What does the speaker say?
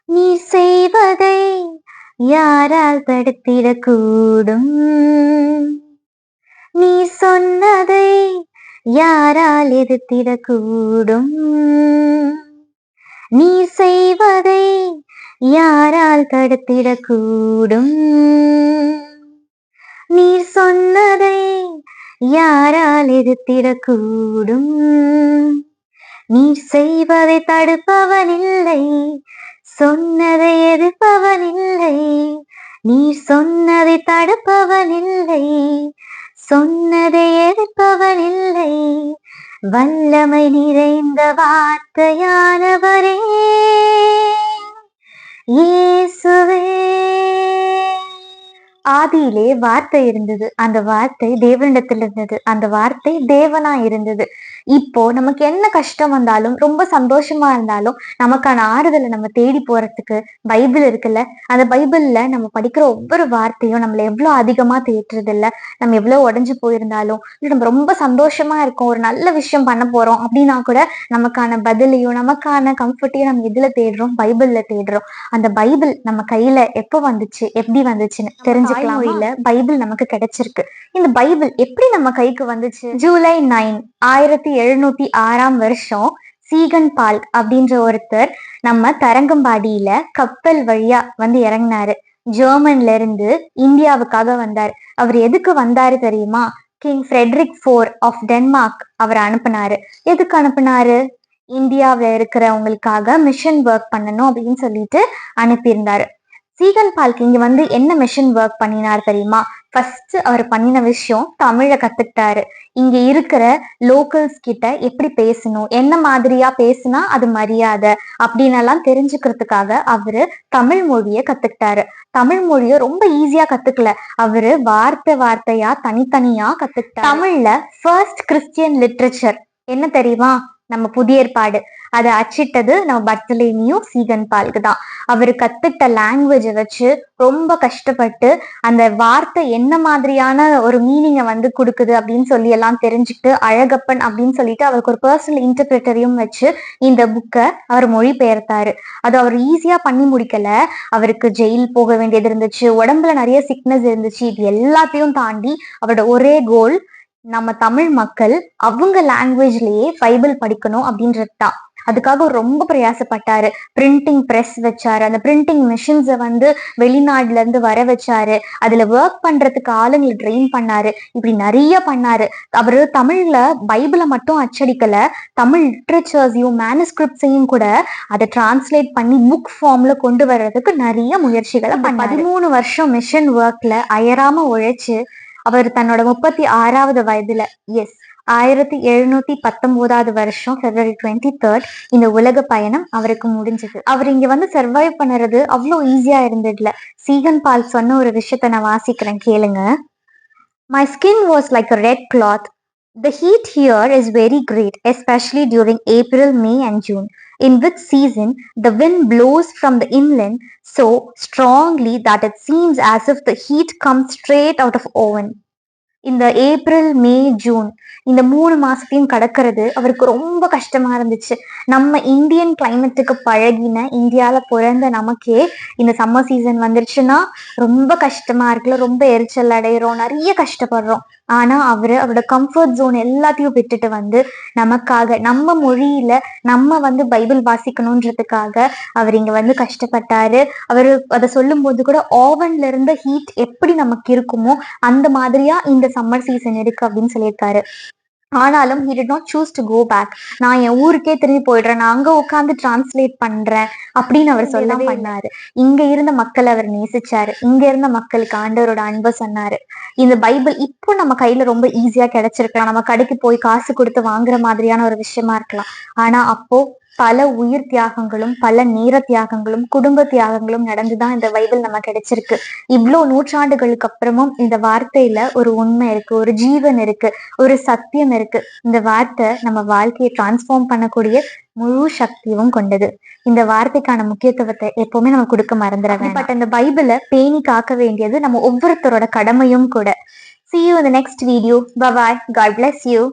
நீ செய்வதை யாரால் தடுத்திடக்கூடும்? நீ சொன்னதை யாரால் எதிர்த்திடக்கூடும்? நீ செய்வதை யாரால் தடுத்திடக்கூடும்? நீ சொன்னதை யாரால் எதிர்த்திடக்கூடும்? நீ செய்வதை தடுப்பவனில்லை, சொன்னதை எதிர்ப்பவனில்லை. நீ சொன்னதை தடுப்பவனில்லை, சொன்னதை எதிர்ப்பவனில்லை. வல்லமை நிறைந்த வார்த்தையானவரே இயேசுவே. ஆதியிலே வார்த்தை இருந்தது, அந்த வார்த்தை தேவனிடத்தில் இருந்தது, அந்த வார்த்தை தேவனா இருந்தது. இப்போ நமக்கு என்ன கஷ்டம் வந்தாலும், ரொம்ப சந்தோஷமா இருந்தாலும், நமக்கான ஆறுதலை நம்ம தேடி போறதுக்கு பைபிள் இருக்குல்ல. அந்த பைபிள்ல நம்ம படிக்கிற ஒவ்வொரு வார்த்தையும் நம்மள எவ்வளவு அதிகமா தேற்றுறது இல்ல. நம்ம எவ்வளவு உடைஞ்சு போயிருந்தாலும், நம்ம ரொம்ப சந்தோஷமா இருக்கோம், ஒரு நல்ல விஷயம் பண்ண போறோம் அப்படின்னா கூட நமக்கான பதிலையும் நமக்கான கம்ஃபர்ட்டையும் நம்ம எதுல தேடுறோம்? பைபிள்ல தேடுறோம். அந்த பைபிள் நம்ம கையில எப்போ வந்துச்சு, எப்படி வந்துச்சுன்னு தெரிஞ்சுக்கலாம். பைபிள் நமக்கு கிடைச்சிருக்கு. இந்த பைபிள் எப்படி நம்ம கைக்கு வந்துச்சு? ஜூலை 9, 1706 சீகன் பால்க் அப்படின்ற ஒருத்தர் நம்ம தரங்கம்பாடியில கப்பல் வழியா வந்து இறங்கினாரு. ஜெர்மன்ல இருந்து இந்தியாவுக்காக வந்தார். அவர் எதுக்கு வந்தாரு தெரியுமா? King Frederick IV of Denmark அவரை அனுப்புனாரு. எதுக்கு அனுப்புனாரு? இந்தியாவில இருக்கிறவங்களுக்காக மிஷன் ஒர்க் பண்ணணும் அப்படின்னு சொல்லிட்டு அனுப்பியிருந்தாரு. சீகன் பால்க் இங்க வந்து என்ன மிஷன் ஒர்க் பண்ணினார் தெரியுமா? ஃபர்ஸ்ட் அவர் பண்ணின விஷயம் தமிழை கத்துக்கிட்டாரு. இங்க இருக்கிற லோக்கல்ஸ் கிட்ட எப்படி பேசணும், என்ன மாதிரியா பேசினா அது மரியாதை அப்படின்னு எல்லாம் தெரிஞ்சுக்கிறதுக்காக அவரு தமிழ் மொழிய கத்துக்கிட்டாரு. தமிழ் மொழிய ரொம்ப ஈஸியா கத்துக்கல, அவரு வார்த்தை வார்த்தையா தனித்தனியா கத்துக்கிட்டாரு. தமிழ்ல ஃபர்ஸ்ட் கிறிஸ்டியன் லிட்ரேச்சர் என்ன தெரியுமா? நம்ம புதிய ஏற்பாடு. அதை அச்சிட்டது நம்ம பர்த்தலேமியோ சீகன் பால்க் தான். அவரு கத்துக்கிட்ட லாங்குவேஜை வச்சு ரொம்ப கஷ்டப்பட்டு அந்த வார்த்தை என்ன மாதிரியான ஒரு மீனிங்கை வந்து கொடுக்குது அப்படின்னு சொல்லி எல்லாம் தெரிஞ்சுக்கிட்டு, அழகப்பன் அப்படின்னு சொல்லிட்டு அவருக்கு ஒரு பர்சனல் இன்டர்பிரேட்டரையும் வச்சு இந்த புக்கை அவர் மொழிபெயர்த்தாரு. அது அவர் ஈஸியா பண்ணி முடிக்கல. அவருக்கு ஜெயில் போக வேண்டியது இருந்துச்சு, உடம்புல நிறைய சிக்னஸ் இருந்துச்சு. இது எல்லாத்தையும் தாண்டி அவரோட ஒரே கோல், நம்ம தமிழ் மக்கள் அவங்க லாங்குவேஜ்லயே பைபிள் படிக்கணும் அப்படின்றது தான். அதுக்காக ரொம்ப பிரயாசப்பட்டாரு. பிரிண்டிங் பிரஸ் வச்சாரு, அந்த பிரிண்டிங் மிஷின்ஸை வந்து வெளிநாடுல இருந்து வர வச்சாரு, அதுல ஒர்க் பண்றதுக்கு ஆளுங்களை ட்ரெயின் பண்ணாரு. இப்படி நிறைய பண்ணாரு. அவரு தமிழ்ல பைபிளை மட்டும் அச்சடிக்கல, தமிழ் லிட்ரேச்சர்ஸையும் மேனுஸ்கிரிப்ட்ஸையும் கூட அதை டிரான்ஸ்லேட் பண்ணி புக் ஃபார்ம்ல கொண்டு வர்றதுக்கு நிறைய முயற்சிகளை பண்ணாரு. 13 வருஷம் மிஷன் ஒர்க்ல அயராம உழைச்சு அவர் தன்னோட 36வது வயதுல 1719 February 23 இந்த உலக பயணம் அவருக்கு முடிஞ்சது. அவர் இங்க வந்து சர்வைவ் பண்ணுறது அவ்வளோ ஈஸியா இருந்ததுல. சீகன் பால்க் சொன்ன ஒரு விஷயத்த நான் வாசிக்கிறேன், கேளுங்க. My skin was like a red cloth. The heat here is very great, especially during April, May and June, in which season the wind blows from the inland so strongly that it seems as if the heat comes straight out of oven. இந்த April, மே, June இந்த 3 மாசத்தையும் கடக்கிறது அவருக்கு ரொம்ப கஷ்டமா இருந்துச்சு. நம்ம Indian கிளைமேட்டுக்கு பழகின இந்தியால பிறந்த நமக்கே இந்த சம்மர் சீசன் வந்துருச்சுன்னா ரொம்ப கஷ்டமா இருக்குல்ல, ரொம்ப எரிச்சல் அடைகிறோம், நிறைய கஷ்டப்படுறோம். ஆனா அவரோட கம்ஃபர்ட் ஜோன் எல்லாத்தையும் விட்டுட்டு வந்து நமக்காக நம்ம மொழியில நம்ம வந்து பைபிள் வாசிக்கணுன்றதுக்காக அவர் இங்க வந்து கஷ்டப்பட்டாரு. அவரு அதை சொல்லும் போது கூட ஓவன்ல இருந்த ஹீட் எப்படி நமக்கு இருக்குமோ அந்த மாதிரியா இந்த சம்மர் சீசன் இருக்கு அப்படின்னு சொல்லியிருக்காரு. ஆனாலும் he did not choose to go back. நான் என் ஊருக்கே திரும்பி போயிடுறேன், நான் அங்க உட்காந்து டிரான்ஸ்லேட் பண்றேன் அப்படின்னு அவர் சொல்ல பண்ணாரு. இங்க இருந்த மக்களை அவர் நேசிச்சாரு, இங்க இருந்த மக்களுக்கு ஆண்டவரோட அன்பை சொன்னாரு. இந்த பைபிள் இப்போ நம்ம கையில ரொம்ப ஈஸியா கிடைச்சிருக்கலாம், நம்ம கடைக்கு போய் காசு கொடுத்து வாங்குற மாதிரியான ஒரு விஷயமா இருக்கலாம். ஆனா அப்போ பல உயிர் தியாகங்களும் பல நேர தியாகங்களும் குடும்ப தியாகங்களும் நடந்துதான் இந்த பைபிள் நம்ம கிடைச்சிருக்கு. இவ்வளோ நூற்றாண்டுகளுக்கு அப்புறமும் இந்த வார்த்தையில ஒரு உண்மை இருக்கு, ஒரு ஜீவன் இருக்கு, ஒரு சத்தியம் இருக்கு. இந்த வார்த்தை நம்ம வாழ்க்கையை டிரான்ஸ்ஃபார்ம் பண்ணக்கூடிய முழு சக்தியும் கொண்டது. இந்த வார்த்தைக்கான முக்கியத்துவத்தை எப்பவுமே நம்ம கொடுக்க மறந்துட வேண்டாம். பட் இந்த பைபிளை பேணி காக்க வேண்டியது நம்ம ஒவ்வொருத்தரோட கடமையும் கூட. See you in the next video. Bye bye. God bless you.